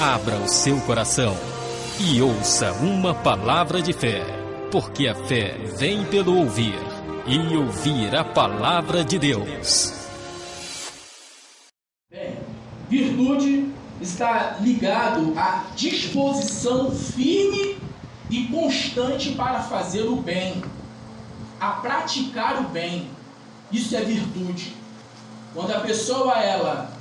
Abra o seu coração e ouça uma palavra de fé, porque a fé vem pelo ouvir, e ouvir a palavra de Deus. Bem, virtude está ligado à disposição firme e constante para fazer o bem, a praticar o bem. Isso é virtude. Quando a pessoa ela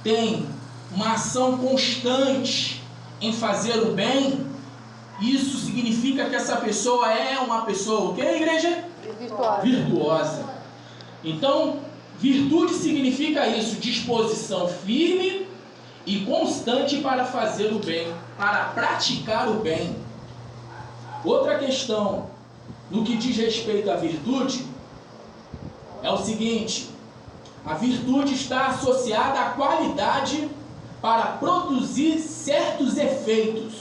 tem uma ação constante em fazer o bem, isso significa que essa pessoa é uma pessoa, o que, igreja? Virtuosa. Então, virtude significa isso, disposição firme e constante para fazer o bem, para praticar o bem. Outra questão no que diz respeito à virtude é o seguinte: a virtude está associada à qualidade para produzir certos efeitos.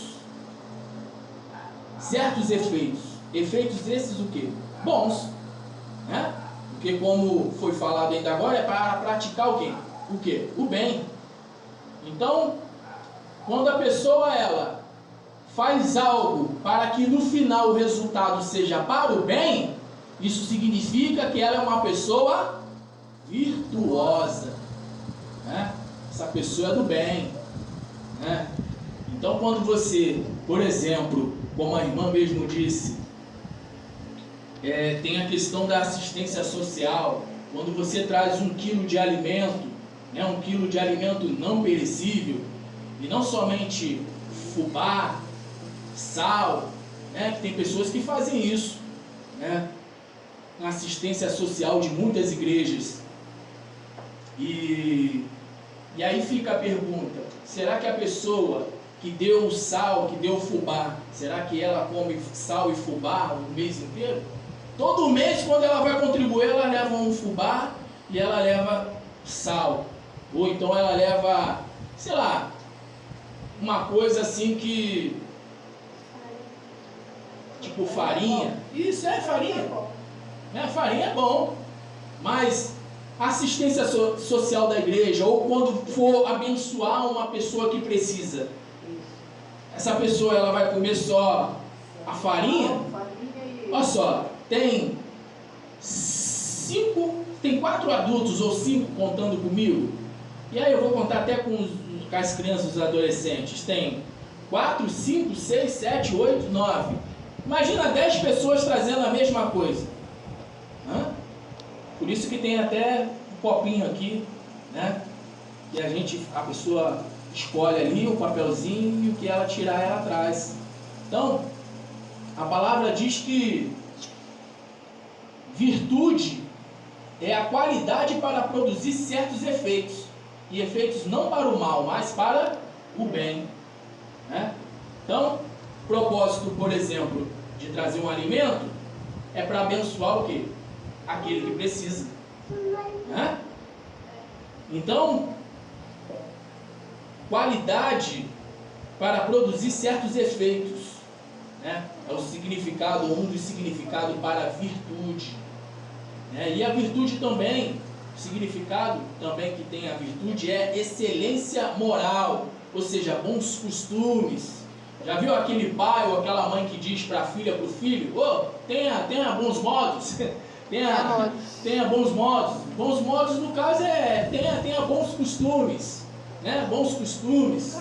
Certos efeitos. Efeitos esses o quê? Bons. Né? Porque como foi falado ainda agora, é para praticar o quê? O quê? O bem. Então, quando a pessoa ela faz algo para que no final o resultado seja para o bem, isso significa que ela é uma pessoa virtuosa, né? Essa pessoa é do bem, né? Então, quando você, por exemplo, como a irmã mesmo disse, tem a questão da assistência social. Quando você traz 1 quilo de alimento, né, 1 quilo de alimento não perecível, e não somente fubá, sal, né, que tem pessoas que fazem isso, né, na assistência social de muitas igrejas. E aí fica a pergunta: será que a pessoa que deu o sal, que deu o fubá, será que ela come sal e fubá o mês inteiro? Todo mês, quando ela vai contribuir, ela leva um fubá e ela leva sal. Ou então ela leva, sei lá, uma coisa assim que... tipo farinha. Isso é farinha. Farinha é bom. Mas a assistência social da igreja, ou quando for abençoar uma pessoa que precisa, essa pessoa ela vai comer só a farinha? Olha só, tem 4 adultos ou 5 contando comigo. E aí eu vou contar até com as crianças e os adolescentes. Tem 4, 5, 6, 7, 8, 9. Imagina 10 pessoas trazendo a mesma coisa. Por isso que tem até um copinho aqui, né? Que a pessoa escolhe ali o papelzinho e o que ela tirar ela traz. Então, a palavra diz que virtude é a qualidade para produzir certos efeitos. E efeitos não para o mal, mas para o bem, né? Então, propósito, por exemplo, de trazer um alimento é para abençoar o quê? Aquele que precisa, né? Então, qualidade para produzir certos efeitos, né? É o significado, um dos significados para a virtude, né? E a virtude também, o significado também que tem a virtude é excelência moral, ou seja, bons costumes. Já viu aquele pai ou aquela mãe que diz para a filha, para o filho: tenha bons modos, tenha bons modos. Bons modos no caso tenha bons costumes, né? Bons costumes.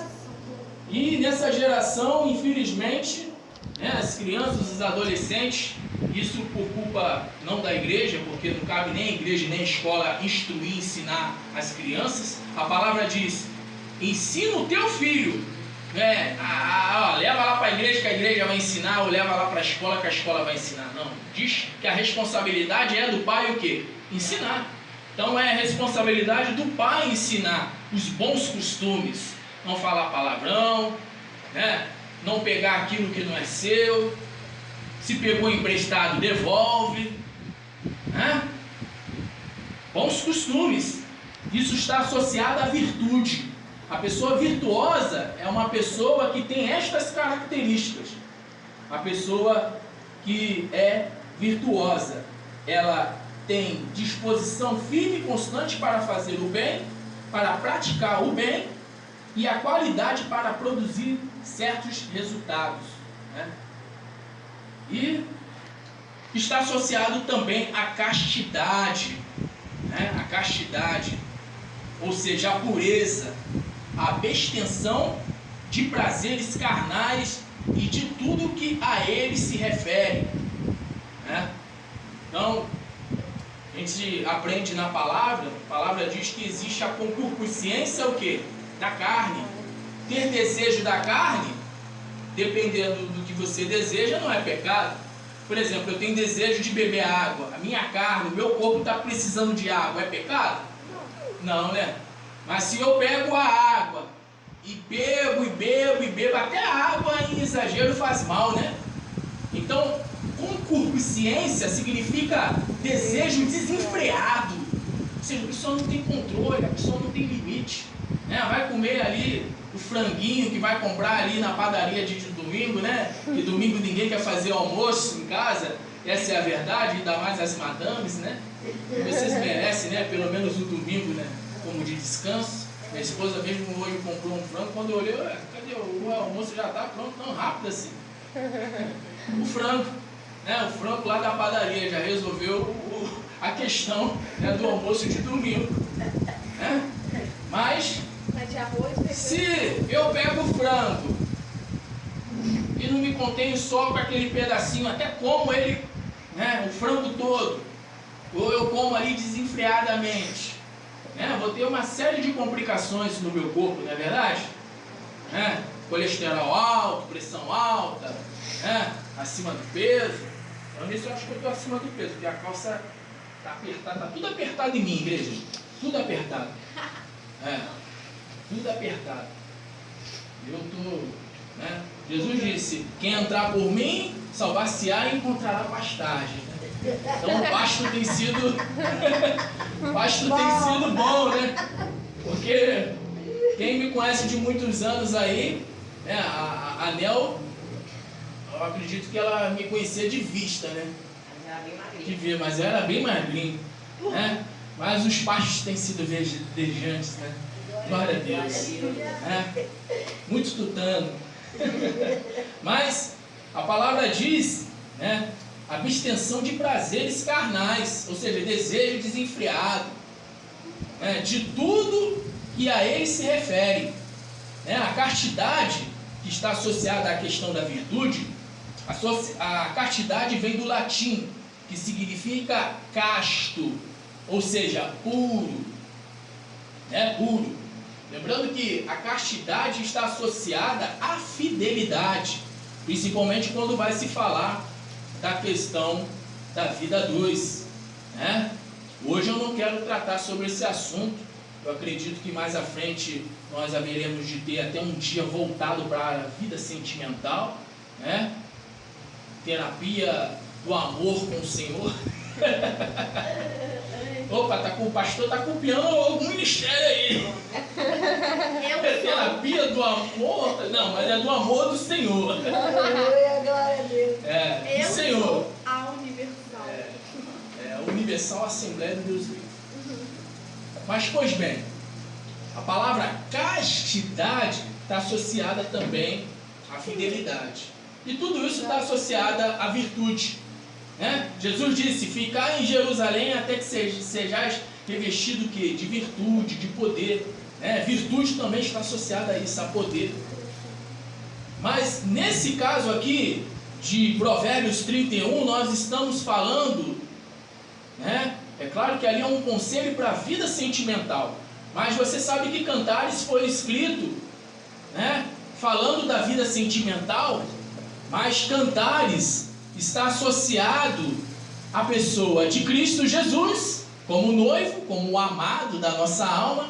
E nessa geração, infelizmente, né, as crianças, os adolescentes, isso por culpa não da igreja, porque não cabe nem a igreja nem a escola instruir, ensinar as crianças. A palavra diz: ensina o teu filho, né? Leva lá para a igreja que a igreja vai ensinar, ou leva lá para a escola que a escola vai ensinar. Não, diz que a responsabilidade é do pai o quê? Ensinar. Então é a responsabilidade do pai ensinar os bons costumes, não falar palavrão, né? Não pegar aquilo que não é seu. Se pegou emprestado, devolve, né? Bons costumes. Isso está associado à virtude. A pessoa virtuosa é uma pessoa que tem estas características. A pessoa que é virtuosa, ela tem disposição firme e constante para fazer o bem, para praticar o bem, e a qualidade para produzir certos resultados, né? E está associado também à castidade, né? A castidade, ou seja, a pureza, a abstenção de prazeres carnais e de tudo que a ele se refere, né? Então, a gente aprende na palavra, a palavra diz que existe a concupiscência, o quê? Da carne. Ter desejo da carne, dependendo do que você deseja, não é pecado. Por exemplo, eu tenho desejo de beber água, a minha carne, o meu corpo está precisando de água, é pecado? Não, né? Mas se eu pego a água e bebo, até a água em exagero faz mal, né? Então, concupiscência significa desejo desenfreado. Ou seja, a pessoa não tem controle, a pessoa não tem limite, né? Vai comer ali o franguinho que vai comprar ali na padaria de domingo, né? Que domingo ninguém quer fazer almoço em casa. Essa é a verdade, ainda mais as madames, né? Vocês merecem, né? Pelo menos o domingo, né? Como de descanso. Minha esposa mesmo hoje comprou um frango. Quando eu olhei, cadê o almoço? Já está pronto, tão rápido assim. O frango, né? O frango lá da padaria já resolveu a questão, né, do almoço de domingo, né? Mas se eu pego o frango e não me contenho só com aquele pedacinho, até como ele, né, o frango todo, ou eu como ali desenfreadamente, né, vou ter uma série de complicações no meu corpo, não é verdade? Né? Colesterol alto, pressão alta, né, acima do peso. Então nisso eu acho que eu estou acima do peso, porque a calça está apertada, está tudo apertado em mim, igreja, tudo apertado. Tudo apertado. Eu estou, né? Jesus disse: quem entrar por mim, salvar-se-á e encontrará pastagem. Então o pasto tem sido bom, né? Porque quem me conhece de muitos anos aí, né? A Nel, eu acredito que ela me conhecia de vista, né? De ver, mas eu era bem magrinho, né? Mas os pastos têm sido verdejantes, né? Glória a Deus. Muito tutano. Mas a palavra diz, né, abstenção de prazeres carnais, ou seja, desejo desenfreado, né, de tudo que a ele se refere, né? A castidade, que está associada à questão da virtude, a castidade vem do latim, que significa casto, ou seja, puro, né? Puro. Lembrando que a castidade está associada à fidelidade, principalmente quando vai se falar da questão da vida a dois, né? Hoje eu não quero tratar sobre esse assunto. Eu acredito que mais à frente nós haveremos de ter até um dia voltado para a vida sentimental, né? Terapia do amor com o Senhor. Opa, o pastor está copiando algum ministério aí. Terapia do amor? Não, mas é do amor do Senhor. Glória a Deus. Do Senhor. A Universal. A Universal Assembleia de Deus Vivo. Mas, pois bem, a palavra castidade está associada também à fidelidade. E tudo isso está associado à virtude, né? Jesus disse: ficai em Jerusalém até que sejais revestido de virtude, de poder, né? Virtude também está associada a isso, a poder. Mas nesse caso aqui de Provérbios 31, nós estamos falando, né? É claro que ali é um conselho para a vida sentimental, mas você sabe que Cantares foi escrito, né, falando da vida sentimental, mas Cantares está associado à pessoa de Cristo Jesus, como noivo, como o amado da nossa alma,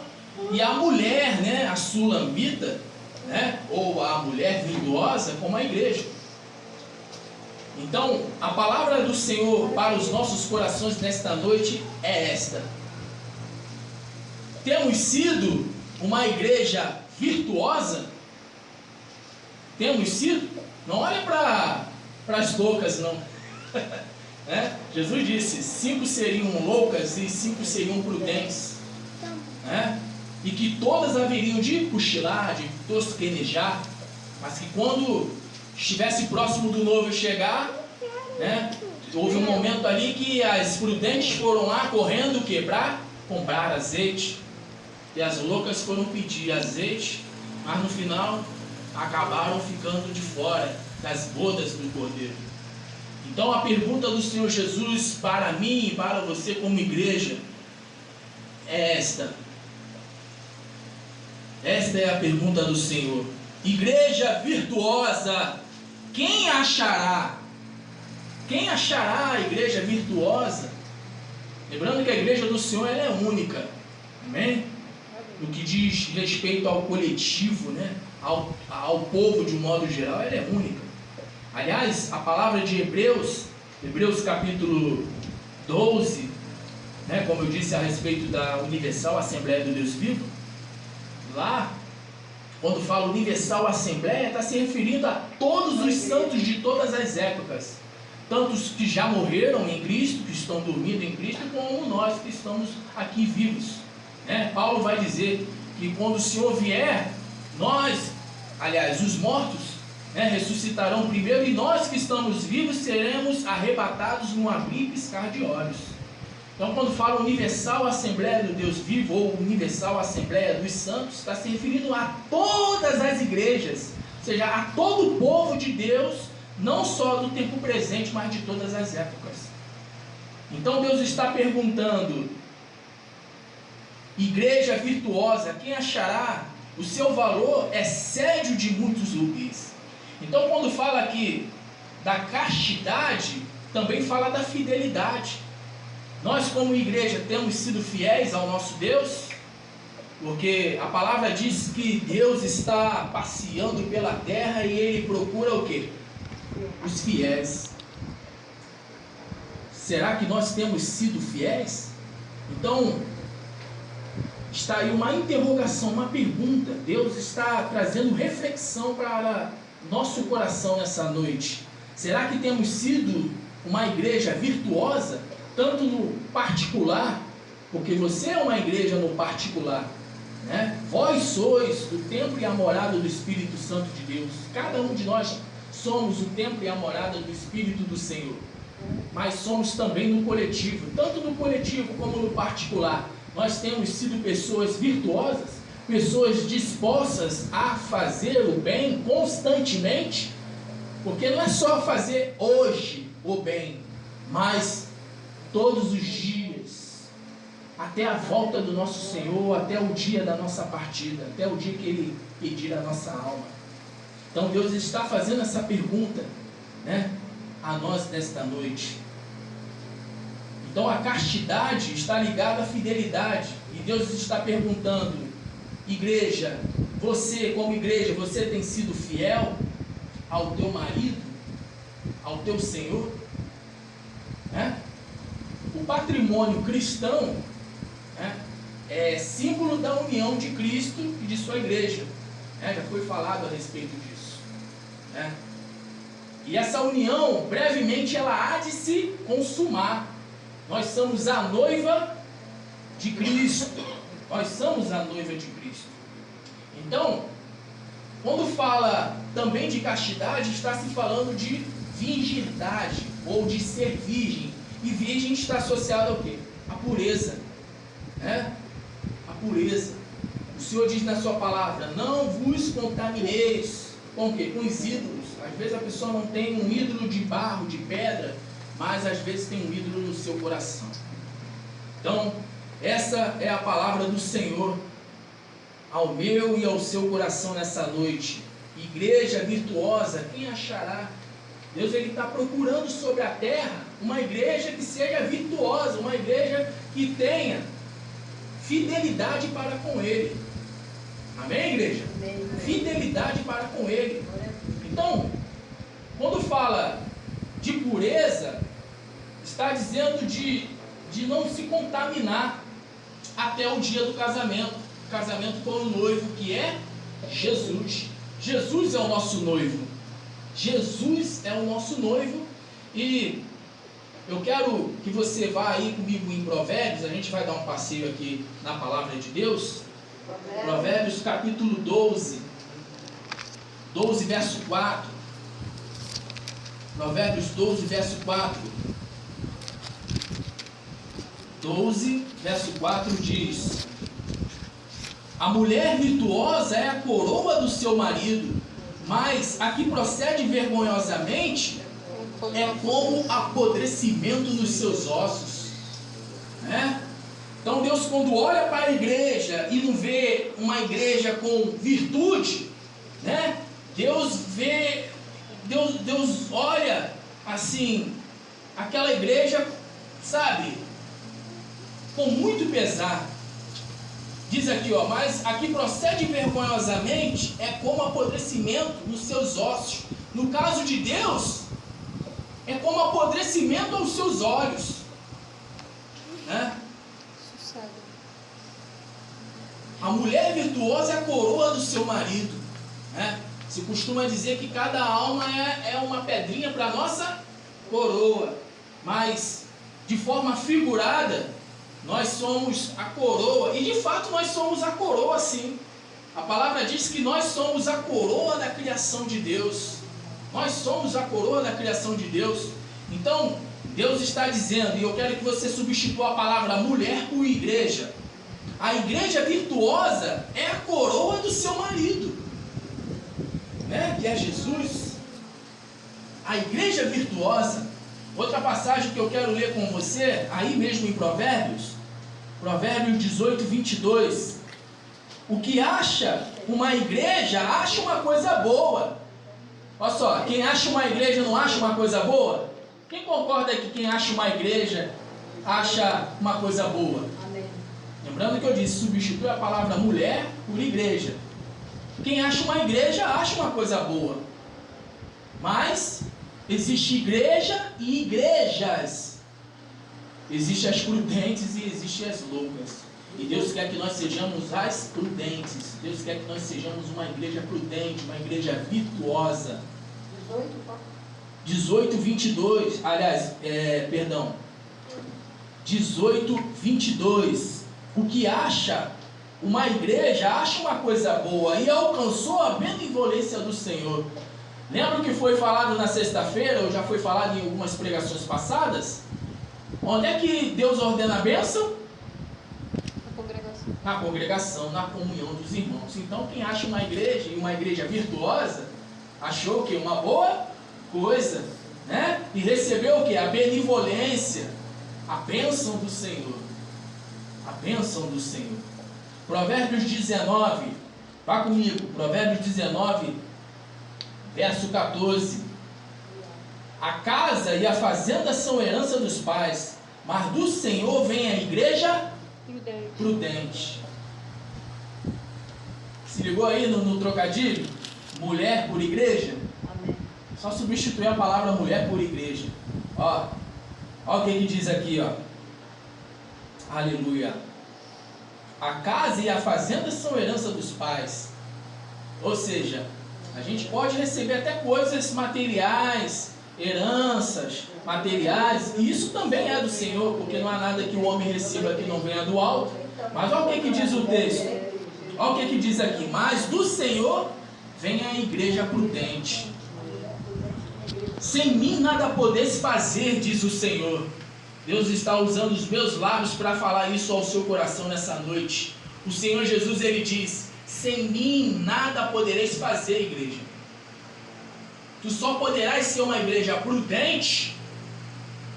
e a mulher, né, a sulamita, né, ou a mulher virtuosa, como a igreja. Então, a palavra do Senhor para os nossos corações nesta noite é esta: temos sido uma igreja virtuosa? Temos sido? Não olha para as loucas, não. Né? Jesus disse: 5 seriam loucas e 5 seriam prudentes. Né? e que todas haveriam de cochilar, de tosquenejar, mas que quando estivesse próximo do noivo chegar, né, houve um momento ali que as prudentes foram lá correndo para comprar azeite, e as loucas foram pedir azeite, mas no final acabaram ficando de fora das bodas do Cordeiro. Então a pergunta do Senhor Jesus para mim e para você como igreja é esta. Esta é a pergunta do Senhor. Igreja virtuosa, quem achará? Quem achará a igreja virtuosa? Lembrando que a igreja do Senhor ela é única. Amém? No que diz respeito ao coletivo, né? ao povo de um modo geral, ela é única. Aliás, a palavra de Hebreus capítulo 12, né? Como eu disse a respeito da Universal Assembleia do Deus Vivo, lá, quando fala Universal Assembleia, está se referindo a todos os santos de todas as épocas. Tantos que já morreram em Cristo, que estão dormindo em Cristo, como nós que estamos aqui vivos. Né? Paulo vai dizer que quando o Senhor vier, nós, aliás, os mortos, né, ressuscitarão primeiro, e nós que estamos vivos seremos arrebatados num abrir e piscar de olhos. Então, quando fala Universal Assembleia do Deus Vivo, ou Universal Assembleia dos Santos, está se referindo a todas as igrejas, ou seja, a todo o povo de Deus, não só do tempo presente, mas de todas as épocas. Então Deus está perguntando: igreja virtuosa, quem achará? O seu valor excede de muitos rubis. Então quando fala aqui da castidade, também fala da fidelidade. Nós como igreja temos sido fiéis ao nosso Deus, porque a palavra diz que Deus está passeando pela terra e Ele procura o quê? Os fiéis. Será que nós temos sido fiéis? Então, está aí uma interrogação, uma pergunta. Deus está trazendo reflexão para nosso coração nessa noite. Será que temos sido uma igreja virtuosa, tanto no particular, porque você é uma igreja no particular, né? Vós sois o templo e a morada do Espírito Santo de Deus. Cada um de nós somos o templo e a morada do Espírito do Senhor. Mas somos também no coletivo, tanto no coletivo como no particular. Nós temos sido pessoas virtuosas, pessoas dispostas a fazer o bem constantemente, porque não é só fazer hoje o bem, mas todos os dias, até a volta do nosso Senhor, até o dia da nossa partida, até o dia que Ele pedir a nossa alma. Então Deus está fazendo essa pergunta, né, a nós nesta noite. Então a castidade está ligada à fidelidade, e Deus está perguntando: igreja, você como igreja, você tem sido fiel ao teu marido, ao teu Senhor? Né? O patrimônio cristão, né, é símbolo da união de Cristo e de sua igreja. Já foi falado a respeito disso. Né? E essa união, brevemente, ela há de se consumar. Nós somos a noiva de Cristo. Nós somos a noiva de Cristo. Então, quando fala também de castidade, está se falando de virgindade, ou de ser virgem. E virgem está associado ao quê? A pureza. Né? A pureza. O Senhor diz na sua palavra: não vos contamineis. Com o quê? Com os ídolos. Às vezes a pessoa não tem um ídolo de barro, de pedra, mas às vezes tem um ídolo no seu coração. Então, essa é a palavra do Senhor ao meu e ao seu coração nessa noite. Igreja virtuosa, quem achará? Deus está procurando sobre a terra uma igreja que seja virtuosa, uma igreja que tenha fidelidade para com Ele. Amém, igreja? Amém. Fidelidade para com Ele. Então, quando fala de pureza, está dizendo de não se contaminar até o dia do casamento. O casamento com o noivo, que é Jesus. Jesus é o nosso noivo. Jesus é o nosso noivo. E eu quero que você vá aí comigo em Provérbios. A gente vai dar um passeio aqui na palavra de Deus. Provérbios capítulo 12, verso 4. Provérbios 12, verso 4. 12, verso 4 diz: a mulher virtuosa é a coroa do seu marido, mas a que procede vergonhosamente é como apodrecimento nos seus ossos. Né? Então Deus, quando olha para a igreja e não vê uma igreja com virtude, né? Deus olha assim, aquela igreja, sabe, com muito pesar. Diz aqui, ó, mas a que procede vergonhosamente é como apodrecimento nos seus ossos. No caso de Deus, é como apodrecimento aos seus olhos. Né? A mulher virtuosa é a coroa do seu marido. Né? Se costuma dizer que cada alma é uma pedrinha para a nossa coroa. Mas, de forma figurada, nós somos a coroa. E de fato nós somos a coroa, sim. A palavra diz que nós somos a coroa da criação de Deus. Nós somos a coroa da criação de Deus. Então, Deus está dizendo, e eu quero que você substitua a palavra mulher por igreja. A igreja virtuosa é a coroa do seu marido, né? Que é Jesus. A igreja virtuosa. Outra passagem que eu quero ler com você, aí mesmo em Provérbios 18, 22. O que acha uma igreja, acha uma coisa boa. Olha só, quem acha uma igreja não acha uma coisa boa? Quem concorda que quem acha uma igreja acha uma coisa boa? Amém. Lembrando que eu disse, substitui a palavra mulher por igreja. Quem acha uma igreja acha uma coisa boa. Mas existe igreja e igrejas. Existem as prudentes e existem as loucas. E Deus quer que nós sejamos as prudentes. Deus quer que nós sejamos uma igreja prudente, uma igreja virtuosa. 18, 22. Aliás, 18, 22. O que acha uma igreja, acha uma coisa boa e alcançou a benevolência do Senhor. Lembra o que foi falado na sexta-feira, ou já foi falado em algumas pregações passadas? Onde é que Deus ordena a bênção? Na congregação, na comunhão dos irmãos. Então quem acha uma igreja, e uma igreja virtuosa, achou que uma boa coisa, né? E recebeu o que? A benevolência, a bênção do Senhor. A bênção do Senhor. Provérbios 19, vá comigo, Provérbios 19, verso 14. A casa e a fazenda são herança dos pais, mas do Senhor vem a igreja prudente. Se ligou aí no trocadilho? Mulher por igreja? Amém. Só substituir a palavra mulher por igreja. Ó o que diz aqui, ó. Aleluia. A casa e a fazenda são herança dos pais. Ou seja, a gente pode receber até coisas materiais, heranças materiais, e isso também é do Senhor, porque não há nada que o homem receba que não venha do alto. Mas olha o que diz o texto. Olha o que diz aqui. Mas do Senhor vem a igreja prudente. Sem mim nada podeis fazer, diz o Senhor. Deus está usando os meus lábios para falar isso ao seu coração nessa noite. O Senhor Jesus, ele diz: sem mim nada podereis fazer, igreja. Tu só poderás ser uma igreja prudente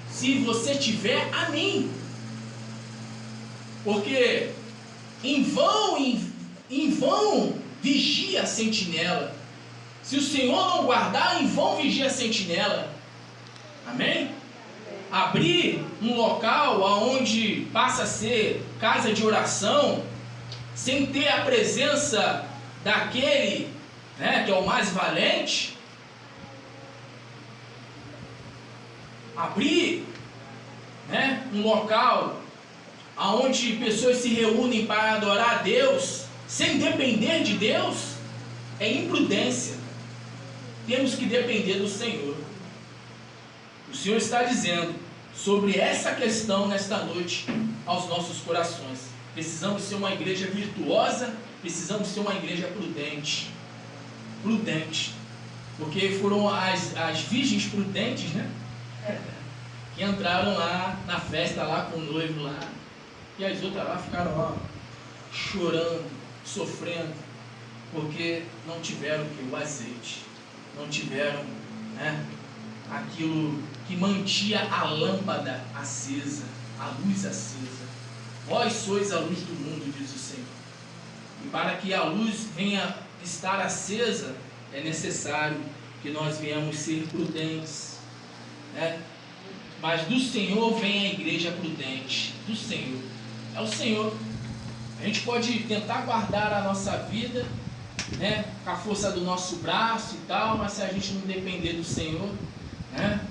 se você tiver a mim. Porque em vão vigia a sentinela. Se o Senhor não guardar, em vão vigia a sentinela. Amém? Abrir um local onde passa a ser casa de oração, sem ter a presença daquele, né, que é o mais valente. Abrir, né, um local onde pessoas se reúnem para adorar a Deus, sem depender de Deus, é imprudência. Temos que depender do Senhor. O Senhor está dizendo sobre essa questão nesta noite aos nossos corações. Precisamos ser uma igreja virtuosa, precisamos ser uma igreja prudente. Prudente. Porque foram as virgens prudentes, né? Que entraram lá na festa, lá com o noivo lá. E as outras lá ficaram lá, chorando, sofrendo, porque não tiveram o azeite. Não tiveram, né, aquilo que mantinha a lâmpada acesa, a luz acesa. Vós sois a luz do mundo, diz o Senhor. E para que a luz venha estar acesa, é necessário que nós venhamos ser prudentes, né? Mas do Senhor vem a igreja prudente. Do Senhor. É o Senhor. A gente pode tentar guardar a nossa vida, né, com a força do nosso braço e tal, mas se a gente não depender do Senhor, né,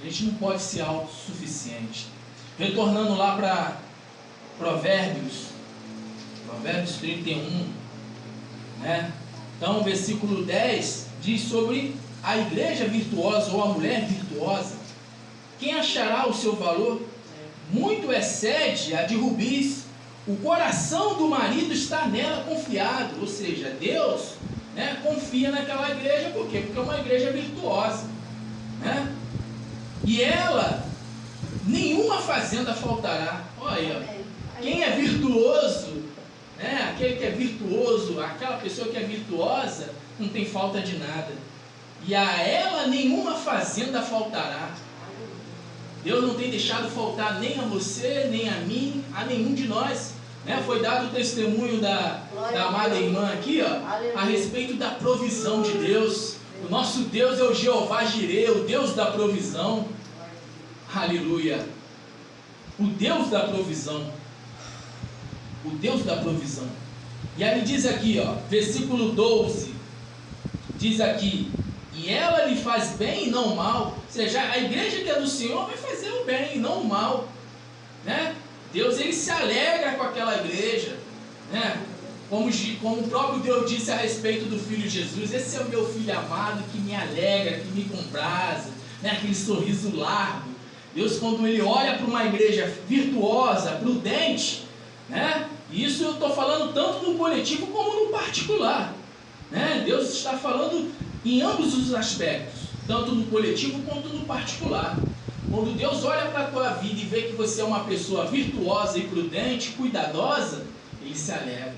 a gente não pode ser autossuficiente. Retornando lá para Provérbios 31, né? Então, o versículo 10 diz sobre a igreja virtuosa ou a mulher virtuosa. Quem achará o seu valor? Muito excede a de rubis. O coração do marido está nela confiado. Ou seja, Deus, né, confia naquela igreja. Por quê? Porque é uma igreja virtuosa, né? E ela, nenhuma fazenda faltará. Olha, quem é virtuoso, né, aquele que é virtuoso, aquela pessoa que é virtuosa, não tem falta de nada. E a ela nenhuma fazenda faltará. Deus não tem deixado faltar nem a você, nem a mim, a nenhum de nós, né? Foi dado o testemunho da amada irmã aqui, ó, a respeito da provisão de Deus. O nosso Deus é o Jeová Jireh, o Deus da provisão. Aleluia. O Deus da provisão. O Deus da provisão. E aí diz aqui, ó, versículo 12, diz aqui: e ela lhe faz bem e não mal. Ou seja, a igreja que é do Senhor vai fazer o bem e não o mal, né? Deus, ele se alegra com aquela igreja, né? Como o próprio Deus disse a respeito do Filho Jesus: esse é o meu Filho amado, que me alegra, que me compraza, né? Aquele sorriso largo. Deus, quando ele olha para uma igreja virtuosa, prudente, né? Isso eu estou falando tanto no coletivo como no particular, né? Deus está falando em ambos os aspectos, tanto no coletivo quanto no particular. Quando Deus olha para a tua vida e vê que você é uma pessoa virtuosa e prudente, cuidadosa, ele se alegra.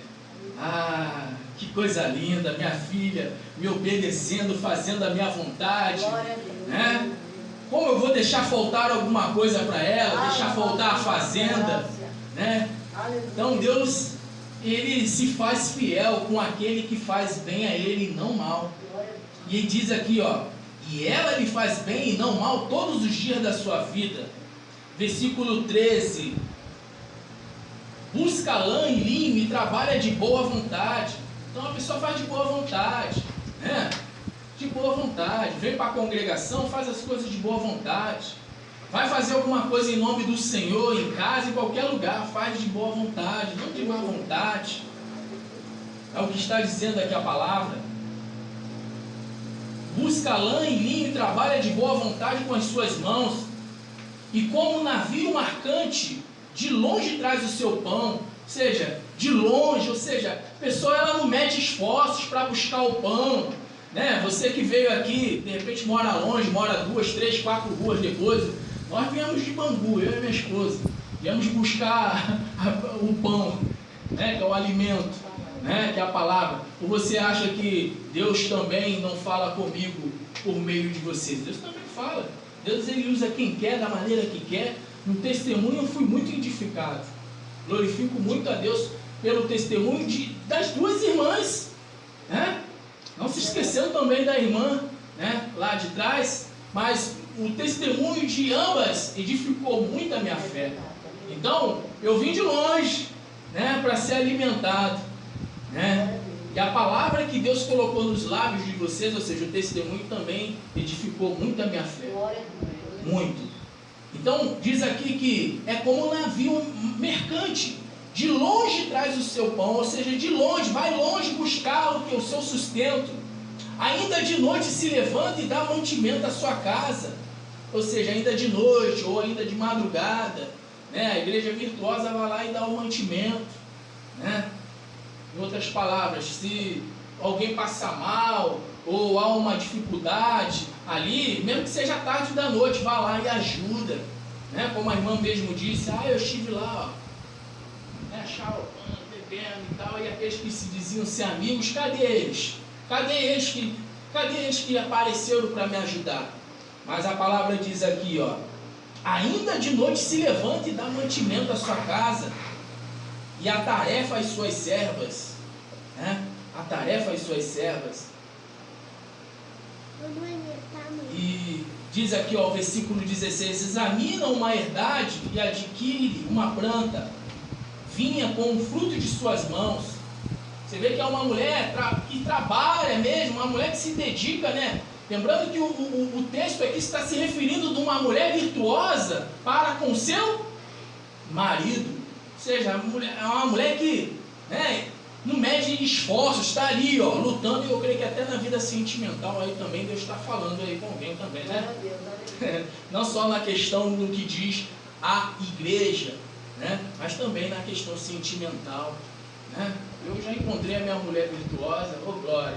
Ah, que coisa linda, minha filha me obedecendo, fazendo a minha vontade, né? Como eu vou deixar faltar alguma coisa para ela, deixar faltar a fazenda, né? Então Deus, ele se faz fiel com aquele que faz bem a ele e não mal. E ele diz aqui, ó: e ela lhe faz bem e não mal todos os dias da sua vida. Versículo 13: busca lã e linho e trabalha de boa vontade. Então a pessoa faz de boa vontade, né? De boa vontade. Vem para a congregação, faz as coisas de boa vontade. Vai fazer alguma coisa em nome do Senhor, em casa, em qualquer lugar, faz de boa vontade, não de má vontade. É o que está dizendo aqui a palavra. Busca lã e linho e trabalha de boa vontade com as suas mãos. E como um navio marcante, de longe traz o seu pão. Ou seja, de longe, ou seja, a pessoa ela não mete esforços para buscar o pão, né? Você que veio aqui, de repente mora longe, mora 2, 3, 4 ruas depois. Nós viemos de Bangu, eu e minha esposa. Viemos buscar o pão, né? Que é o alimento, né? Que é a palavra. Ou você acha que Deus também não fala comigo por meio de vocês? Deus também fala. Deus, ele usa quem quer, da maneira que quer. No testemunho eu fui muito edificado. Glorifico muito a Deus pelo testemunho das duas irmãs, né? Não se esquecendo também da irmã, né, lá de trás, mas o testemunho de ambas edificou muito a minha fé. Então, eu vim de longe, né, para ser alimentado, né? E a palavra que Deus colocou nos lábios de vocês, ou seja, o testemunho também edificou muito a minha fé. Muito. Então, diz aqui que é como um navio mercante. De longe traz o seu pão, ou seja, de longe, vai longe buscar o seu sustento. Ainda de noite se levanta e dá mantimento à sua casa. Ou seja, ainda de noite ou ainda de madrugada, né? A igreja virtuosa vai lá e dá o mantimento, né? Em outras palavras, se alguém passa mal ou há uma dificuldade ali, mesmo que seja tarde da noite, vá lá e ajuda, né? Como a irmã mesmo disse, eu estive lá, ó, né, xaropando, bebendo e tal, e aqueles que se diziam ser amigos, cadê eles? Cadê eles que apareceram para me ajudar? Mas a palavra diz aqui, ó, ainda de noite se levanta e dá mantimento à sua casa, e a tarefa às suas servas, né? A tarefa às suas servas. E diz aqui, ó, o versículo 16, examina uma herdade e adquire uma planta, vinha com o fruto de suas mãos. Você vê que é uma mulher que trabalha mesmo, uma mulher que se dedica, né? Lembrando que o texto aqui está se referindo de uma mulher virtuosa para com seu marido. Ou seja, é uma mulher que, né, não mede esforços, está ali, ó, lutando, e eu creio que até na vida sentimental aí também Deus está falando aí com alguém também, né? Não só na questão do que diz a igreja, né, mas também na questão sentimental, né? Eu já encontrei a minha mulher virtuosa, oh glória,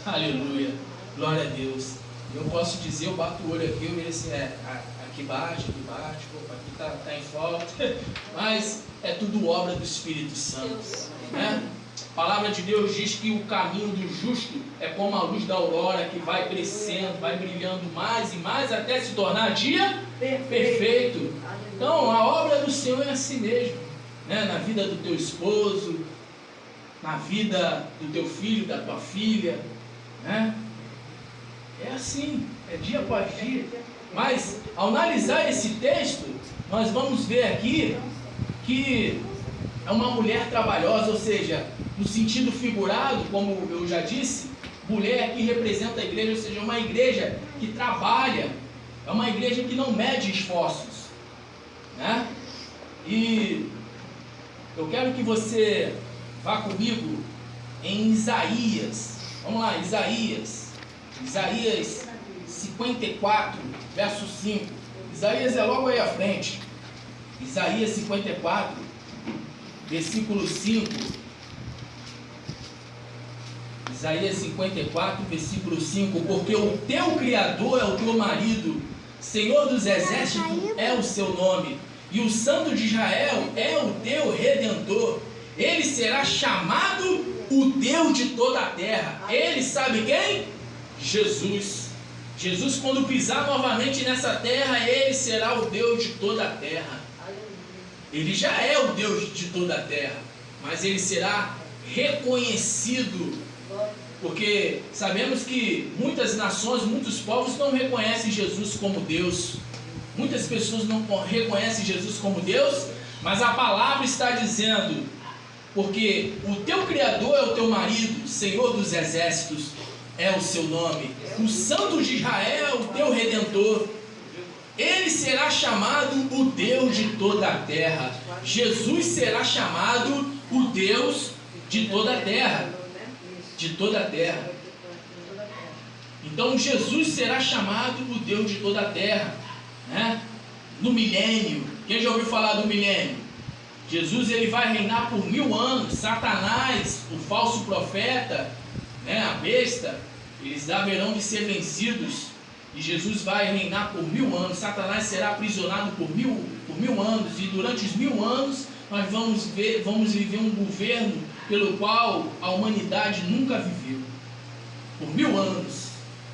aleluia, glória a Deus. Eu posso dizer, eu bato o olho aqui, eu vejo assim, aqui bate, opa, aqui tá em falta, mas é tudo obra do Espírito Santo, né? A palavra de Deus diz que o caminho do justo é como a luz da aurora, que vai crescendo, vai brilhando mais e mais até se tornar dia perfeito. Então a obra do Senhor é assim mesmo, né? Na vida do teu esposo, na vida do teu filho, da tua filha, né? É assim, é dia após dia. Mas ao analisar esse texto, nós vamos ver aqui que é uma mulher trabalhosa, ou seja, no sentido figurado, como eu já disse, mulher que representa a igreja, ou seja, uma igreja que trabalha, é uma igreja que não mede esforços, né? E eu quero que você vá comigo em Isaías. Vamos lá, Isaías 54, verso 5. Isaías é logo aí à frente. Isaías 54, versículo 5. Isaías 54, versículo 5. Porque o teu Criador é o teu marido, Senhor dos exércitos é o seu nome, e o Santo de Israel é o teu Redentor. Ele será chamado o Deus de toda a terra. Ele sabe quem? Jesus. Jesus, quando pisar novamente nessa terra, ele será o Deus de toda a terra. Ele já é o Deus de toda a terra, mas ele será reconhecido, porque sabemos que muitas nações, muitos povos não reconhecem Jesus como Deus. Muitas pessoas não reconhecem Jesus como Deus, mas a palavra está dizendo, porque o teu Criador é o teu marido, Senhor dos exércitos é o seu nome, o Santo de Israel é o teu Redentor. Ele será chamado o Deus de toda a terra. Jesus será chamado o Deus de toda a terra. De toda a terra. Então Jesus será chamado o Deus de toda a terra, né? No milênio. Quem já ouviu falar do milênio? Jesus ele vai reinar por 1000 anos. Satanás, o falso profeta, né, a besta, eles haverão de ser vencidos. E Jesus vai reinar por 1000 anos. Satanás será aprisionado por mil anos. E durante os 1000 anos nós vamos viver um governo pelo qual a humanidade nunca viveu. Por 1000 anos.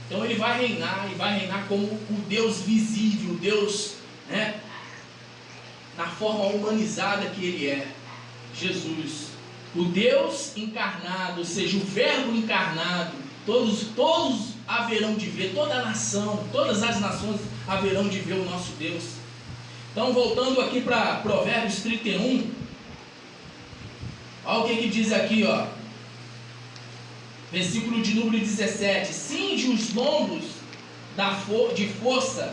Então ele vai reinar, e vai reinar como o Deus visível, o Deus, né, na forma humanizada que ele é. Jesus, o Deus encarnado, ou seja, o Verbo encarnado. Todos haverão de ver, toda a nação, todas as nações haverão de ver o nosso Deus. Então, voltando aqui para Provérbios 31, olha o que diz aqui, ó. Versículo de número 17. Cinge os lombos de força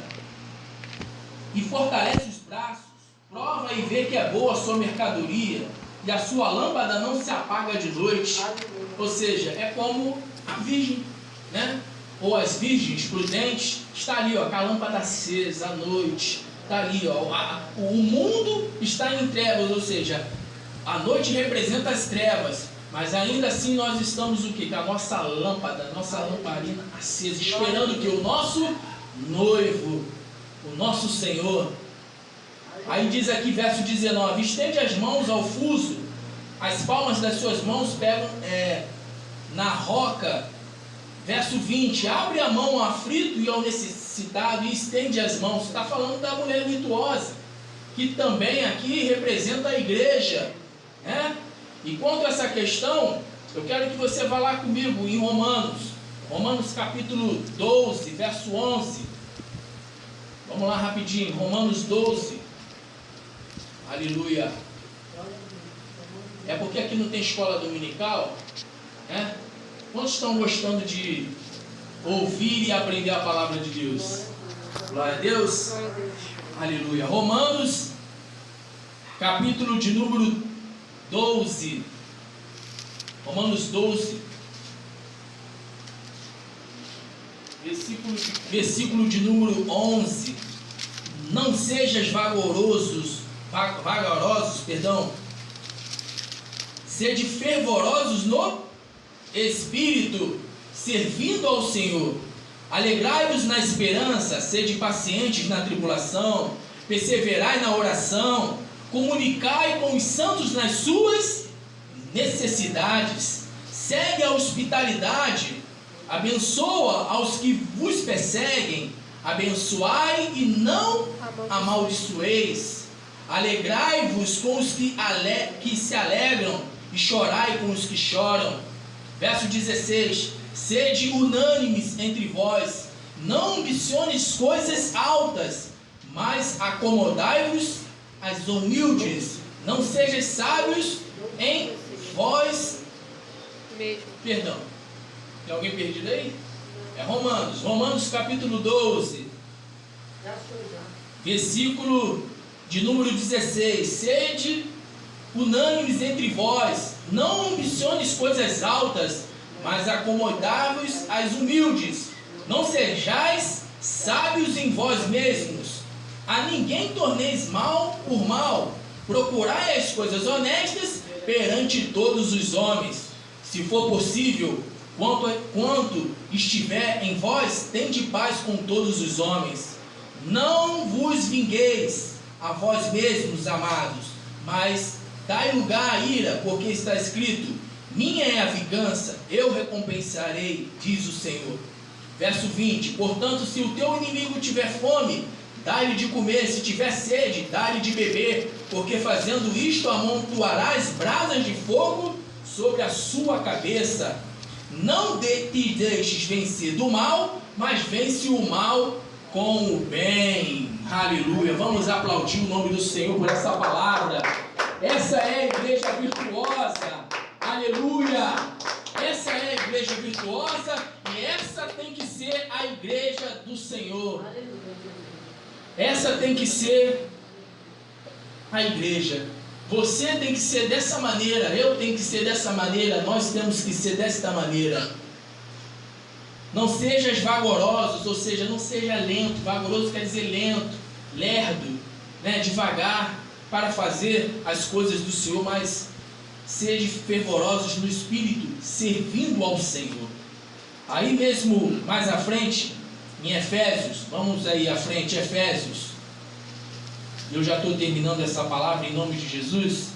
e fortalece os braços, prova e vê que é boa a sua mercadoria, e a sua lâmpada não se apaga de noite. Ou seja, é como a virgem, né? Ou as virgens prudentes, está ali, ó, com a lâmpada acesa à noite, está ali, ó, o mundo está em trevas, ou seja, A noite representa as trevas, mas ainda assim nós estamos o quê? Com a nossa lâmpada, nossa lamparina acesa, esperando que o nosso noivo, o nosso Senhor. Aí diz aqui, verso 19: estende as mãos ao fuso, as palmas das suas mãos pegam na roca. Verso 20: abre a mão ao aflito e ao necessitado e estende as mãos. Está falando da mulher virtuosa, que também aqui representa a igreja, né? E quanto a essa questão, eu quero que você vá lá comigo em Romanos capítulo 12, verso 11. Vamos lá rapidinho, Romanos 12. Aleluia. É porque aqui não tem escola dominical, né? Quantos estão gostando de ouvir e aprender a palavra de Deus? Glória a Deus. Aleluia. Romanos, capítulo de número 12. Romanos 12. Versículo de número 11. Não sejas vagarosos, sede fervorosos no Espírito, servindo ao Senhor. Alegrai-vos na esperança, sede pacientes na tribulação, perseverai na oração, comunicai com os santos nas suas necessidades, segue a hospitalidade, abençoa aos que vos perseguem, abençoai e não amaldiçoeis, alegrai-vos com os que se alegram e chorai com os que choram. Verso 16: sede unânimes entre vós, não ambiciones coisas altas, mas acomodai-vos às humildes, não sejais sábios em vós mesmo. Perdão, tem alguém perdido aí? É Romanos capítulo 12, versículo de número 16: sede unânimes entre vós, não ambiciones coisas altas, mas acomodai-vos às humildes, não sejais sábios em vós mesmos, a ninguém torneis mal por mal, procurai as coisas honestas perante todos os homens, se for possível, quanto estiver em vós, tende paz com todos os homens. Não vos vingueis a vós mesmos, amados, mas dai lugar à ira, porque está escrito: minha é a vingança, eu recompensarei, diz o Senhor. Verso 20: portanto, se o teu inimigo tiver fome, dá-lhe de comer, se tiver sede, dá-lhe de beber, porque fazendo isto amontoarás brasas de fogo sobre a sua cabeça. Não te deixes vencer do mal, mas vence o mal com o bem. Aleluia. Vamos aplaudir o nome do Senhor por essa palavra. Essa é a igreja virtuosa. Aleluia. Essa é a igreja virtuosa e essa tem que ser a igreja do Senhor. Essa tem que ser a igreja. Você tem que ser dessa maneira, eu tenho que ser dessa maneira, nós temos que ser desta maneira. Não sejas vagarosos, ou seja, não seja lento. Vagaroso quer dizer lento, lerdo, né? Devagar para fazer as coisas do Senhor, mas sejam fervorosos no Espírito, servindo ao Senhor. Aí mesmo, mais à frente, em Efésios, vamos aí à frente, Efésios. Eu já estou terminando essa palavra em nome de Jesus.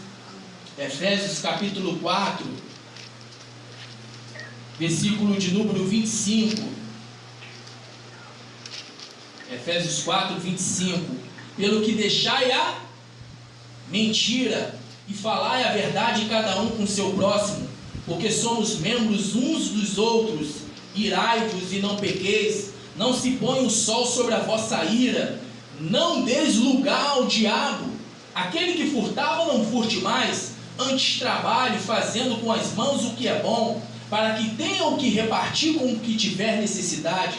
Efésios capítulo 4, versículo de número 25. Efésios 4, 25. Pelo que deixai a mentira e falai a verdade cada um com seu próximo, porque somos membros uns dos outros. Irai-vos e não pequeis, não se põe o sol sobre a vossa ira, não deis lugar ao diabo. Aquele que furtava não furte mais, antes trabalhe fazendo com as mãos o que é bom, para que tenha o que repartir com o que tiver necessidade.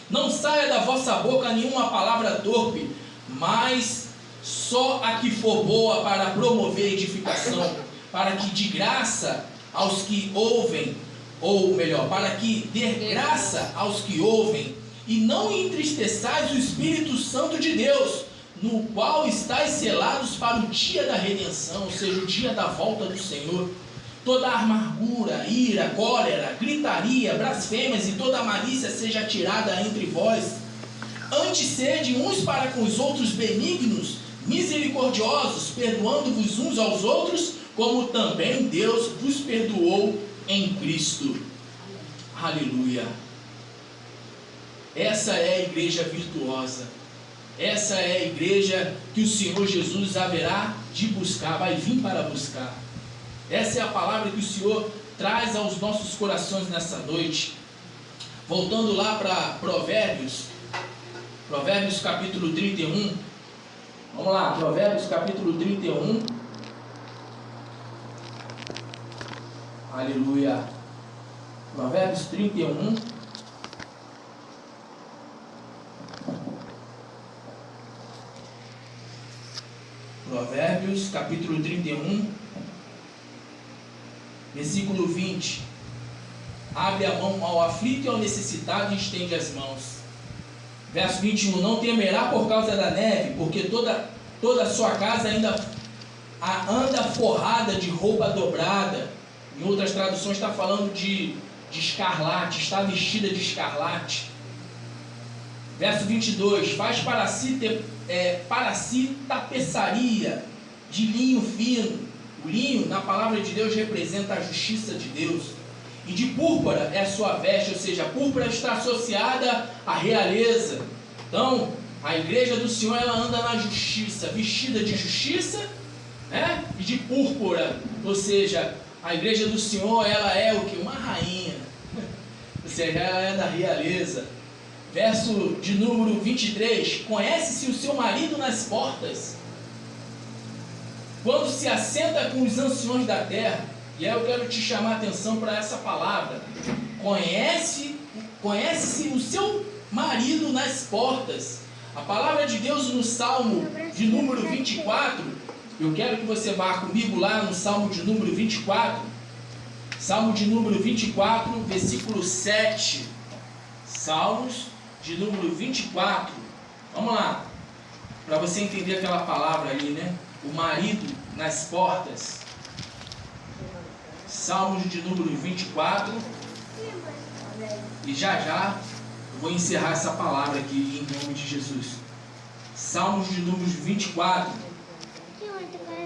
Não saia da vossa boca nenhuma palavra torpe, mas só a que for boa para promover edificação, para que de graça aos que ouvem, ou melhor, para que dê graça aos que ouvem, e não entristeçais o Espírito Santo de Deus, no qual estáis selados para o dia da redenção, ou seja, o dia da volta do Senhor. Toda amargura, ira, cólera, gritaria, blasfêmias e toda malícia seja tirada entre vós. Antes sede uns para com os outros benignos, misericordiosos, perdoando-vos uns aos outros, como também Deus vos perdoou em Cristo. Aleluia. Essa é a igreja virtuosa. Essa é a igreja que o Senhor Jesus haverá de buscar, vai vir para buscar. Essa é a palavra que o Senhor traz aos nossos corações nessa noite. Voltando lá para Provérbios capítulo 31. Vamos lá, Provérbios capítulo 31. Aleluia. Provérbios 31. Provérbios capítulo 31, versículo 20. Abre a mão ao aflito e ao necessitado e estende as mãos. Verso 21. Não temerá por causa da neve, porque toda a sua casa ainda anda forrada de roupa dobrada. Em outras traduções está falando de escarlate, está vestida de escarlate. Verso 22. Faz para si tapeçaria de linho fino. O linho, na palavra de Deus, representa a justiça de Deus. E de púrpura é a sua veste, ou seja, a púrpura está associada à realeza. Então, a igreja do Senhor, ela anda na justiça, vestida de justiça, né? E de púrpura, ou seja, a igreja do Senhor, ela é o que? Uma rainha, ou seja, ela é da realeza. Verso de número 23. Conhece-se o seu marido nas portas, quando se assenta com os anciões da terra. E aí eu quero te chamar a atenção para essa palavra. Conhece-se o seu marido nas portas. A palavra de Deus no Salmo de número 24. Eu quero que você vá comigo lá no Salmo de número 24. Salmo de número 24, versículo 7. Salmos de número 24. Vamos lá. Para você entender aquela palavra ali, né? O marido nas portas. Salmos de número 24. E já eu vou encerrar essa palavra aqui em nome de Jesus. Salmos de número 24.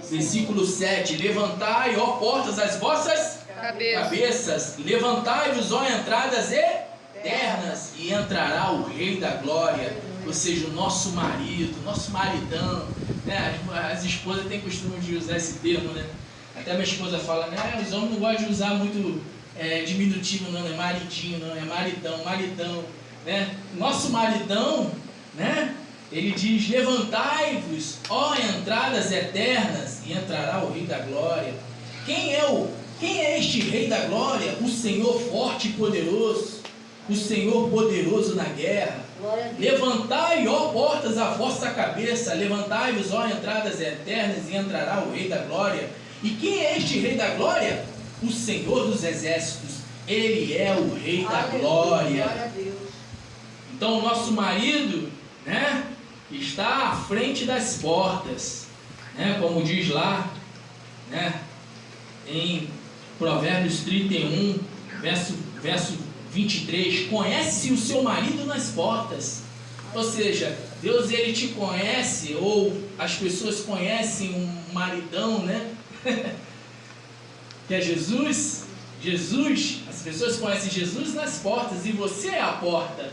Versículo 7. Levantai, ó portas, as vossas cabeças. Levantai-vos, ó entradas eternas, e entrará o Rei da Glória. Ou seja, o nosso marido, nosso maridão, né? As esposas têm costume de usar esse termo, né? Até minha esposa fala, né? Os homens não gostam de usar muito diminutivo, não é maridinho, não, é maridão, né? Nosso maridão, né? Ele diz: levantai-vos, ó entradas eternas, e entrará o Rei da Glória. Quem é este Rei da Glória? O Senhor forte e poderoso, o Senhor poderoso na guerra. Levantai, ó portas, a vossa cabeça, levantai-vos, ó entradas eternas, e entrará o Rei da Glória. E quem é este Rei da Glória? O Senhor dos Exércitos. Ele é o Rei da Glória. Então o nosso marido, né, está à frente das portas, né, como diz lá, né, em Provérbios 31, verso 23, conhece o seu marido nas portas. Ou seja, Deus, ele te conhece, ou as pessoas conhecem um maridão, né? Que é Jesus. As pessoas conhecem Jesus nas portas, e você é a porta.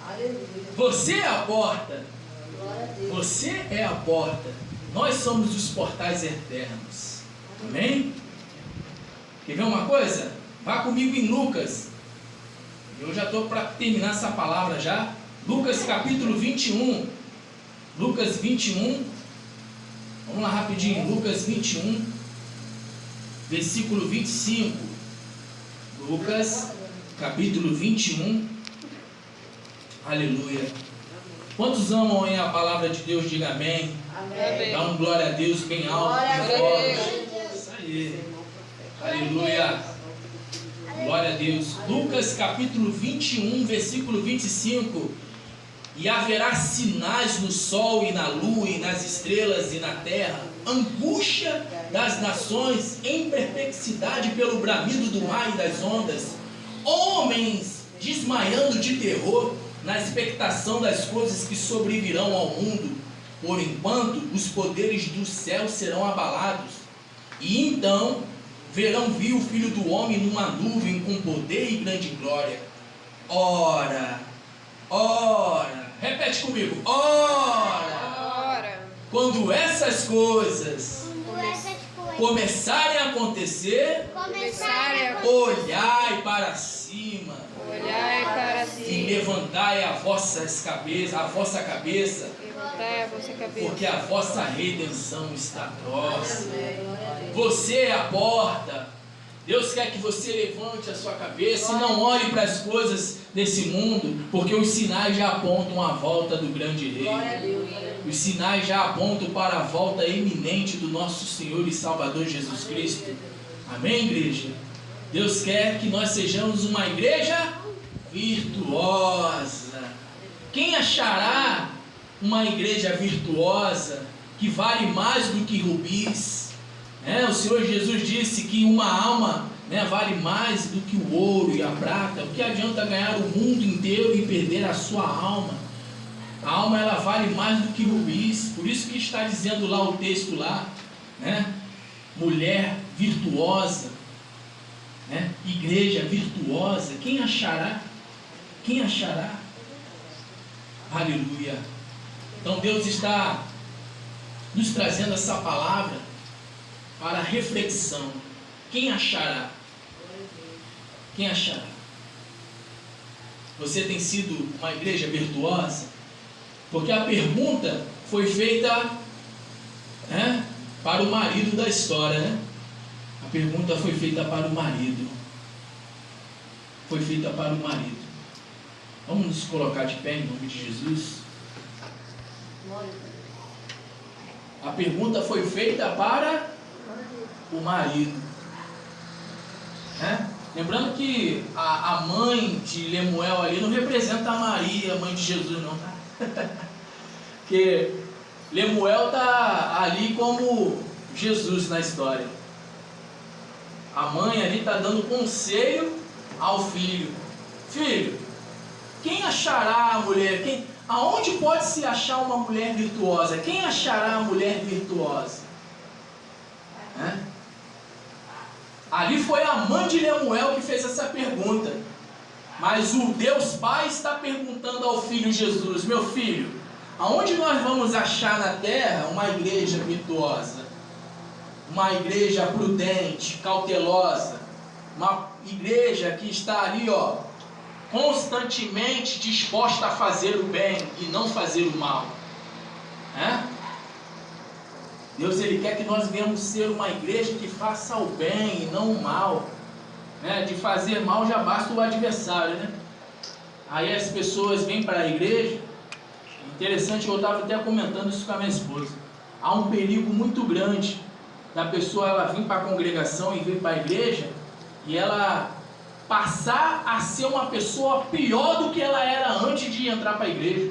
Aleluia. Você é a porta. Você é a porta. Nós somos os portais eternos. Amém? Quer ver uma coisa? Vá comigo em Lucas. Eu já estou para terminar essa palavra já. Lucas capítulo 21. Lucas 21. Vamos lá rapidinho. Lucas 21, versículo 25. Lucas capítulo 21. Aleluia. Quantos amam aí a palavra de Deus? Diga amém. Amém. Dá um glória a Deus bem alto, bem forte. Isso aí. Aleluia. Glória a Deus. Lucas capítulo 21, versículo 25. E haverá sinais no sol e na lua e nas estrelas e na terra, angústia das nações em perplexidade pelo bramido do mar e das ondas, homens desmaiando de terror na expectação das coisas que sobrevirão ao mundo. Por enquanto, os poderes do céu serão abalados. E então verão vir o Filho do Homem numa nuvem com poder e grande glória. Ora, repete comigo, ora, quando essas coisas começarem a acontecer, olhai para cima, e levantai a vossa cabeça, porque a vossa redenção está próxima. Você é a porta. Deus quer que você levante a sua cabeça e não olhe para as coisas desse mundo, porque os sinais já apontam a volta do grande rei. Os sinais já apontam para a volta iminente do nosso Senhor e Salvador Jesus Cristo. Amém, igreja? Deus quer que nós sejamos uma igreja virtuosa. Quem achará uma igreja virtuosa que vale mais do que rubis? O Senhor Jesus disse que uma alma vale mais do que o ouro e a prata. O que adianta ganhar o mundo inteiro e perder a sua alma? A alma, ela vale mais do que rubis. Por isso que está dizendo lá o texto lá, mulher virtuosa, igreja virtuosa. Quem achará? Quem achará? Aleluia. Então Deus está nos trazendo essa palavra para reflexão. Quem achará? Quem achará? Você tem sido uma igreja virtuosa? Porque a pergunta foi feita para o marido da história, A pergunta foi feita para o marido. Foi feita para o marido. Vamos nos colocar de pé em nome de Jesus. A pergunta foi feita para o marido. Lembrando que a mãe de Lemuel ali não representa a Maria, a mãe de Jesus, não, tá? Porque Lemuel está ali como Jesus na história. A mãe ali está dando conselho ao filho. Filho, quem achará a mulher? Aonde pode se achar uma mulher virtuosa? Quem achará a mulher virtuosa? Ali foi a mãe de Lemuel que fez essa pergunta. Mas o Deus Pai está perguntando ao filho Jesus: meu filho, aonde nós vamos achar na terra uma igreja virtuosa? Uma igreja prudente, cautelosa, uma igreja que está ali, constantemente disposta a fazer o bem e não fazer o mal. Deus, Ele quer que nós venhamos ser uma igreja que faça o bem e não o mal. De fazer mal já basta o adversário, Aí as pessoas vêm para a igreja. Interessante, eu estava até comentando isso com a minha esposa. Há um perigo muito grande da pessoa ela vir para a congregação e vir para a igreja e ela passar a ser uma pessoa pior do que ela era antes de entrar para a igreja.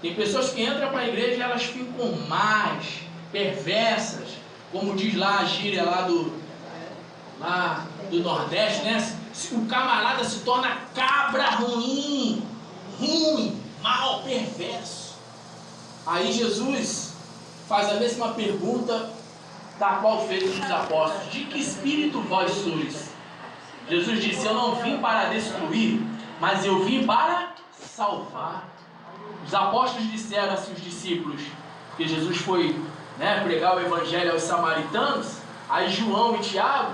Tem pessoas que entram para a igreja e elas ficam más, perversas, como diz lá a gíria lá do Nordeste, O camarada se torna cabra ruim, mal, perverso. Aí Jesus faz a mesma pergunta da qual fez os apóstolos: de que espírito vós sois? Jesus disse: eu não vim para destruir, mas eu vim para salvar. Os apóstolos disseram assim, os discípulos, porque Jesus foi pregar o evangelho aos samaritanos. Aí João e Tiago,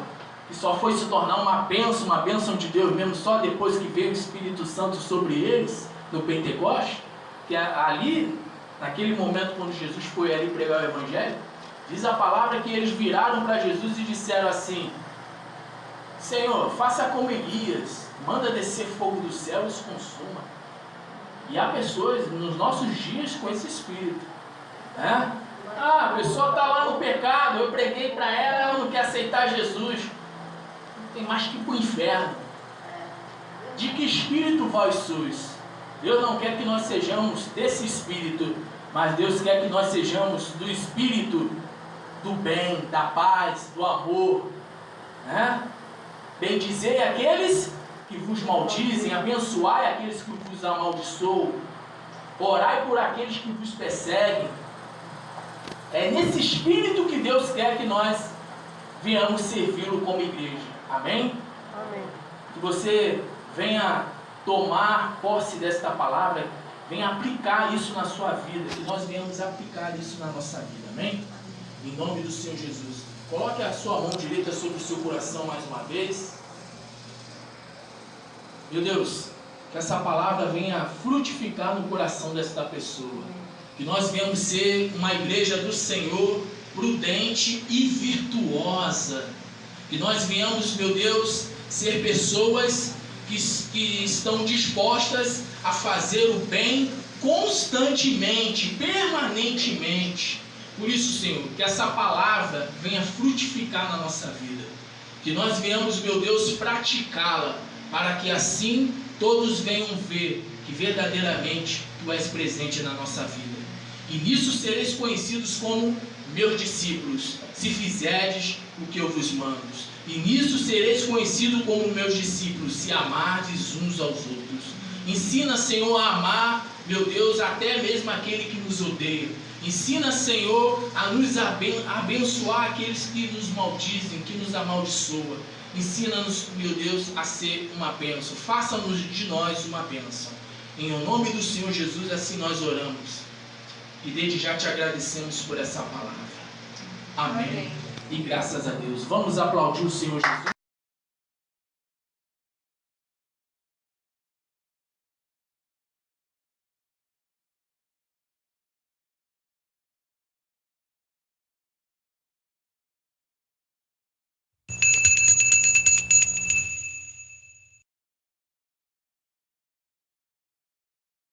que só foi se tornar uma bênção de Deus mesmo só depois que veio o Espírito Santo sobre eles, no Pentecoste, que ali, naquele momento quando Jesus foi ali pregar o evangelho, diz a palavra que eles viraram para Jesus e disseram assim: Senhor, faça como Elias, manda descer fogo do céu e os consuma. E há pessoas nos nossos dias com esse espírito, a pessoa está lá no pecado, eu preguei para ela não quer aceitar Jesus, tem mais que ir para o inferno. De que espírito vós sois? Deus não quer que nós sejamos desse espírito, mas Deus quer que nós sejamos do espírito do bem, da paz, do amor, né? Bendizei aqueles que vos maldizem, abençoai aqueles que vos amaldiçoam, orai por aqueles que vos perseguem. É nesse espírito que Deus quer que nós venhamos servi-lo como igreja. Amém? Amém. Que você venha tomar posse desta palavra, venha aplicar isso na sua vida, que nós venhamos aplicar isso na nossa vida. Amém? Em nome do Senhor Jesus. Coloque a sua mão direita sobre o seu coração mais uma vez. Meu Deus, que essa palavra venha frutificar no coração desta pessoa. Que nós venhamos ser uma igreja do Senhor prudente e virtuosa. Que nós venhamos, meu Deus, ser pessoas que estão dispostas a fazer o bem constantemente, permanentemente. Por isso, Senhor, que essa palavra venha frutificar na nossa vida. Que nós venhamos, meu Deus, praticá-la, para que assim todos venham ver que verdadeiramente Tu és presente na nossa vida. E nisso sereis conhecidos como meus discípulos, se fizerdes o que eu vos mando. E nisso sereis conhecidos como meus discípulos, se amardes uns aos outros. Ensina, Senhor, a amar, meu Deus, até mesmo aquele que nos odeia. Ensina, Senhor, a nos abençoar aqueles que nos maldizem, que nos amaldiçoam. Ensina-nos, meu Deus, a ser uma bênção. Faça-nos de nós uma bênção. Em nome do Senhor Jesus, assim nós oramos. E desde já te agradecemos por essa palavra. Amém. E graças a Deus. Vamos aplaudir o Senhor Jesus.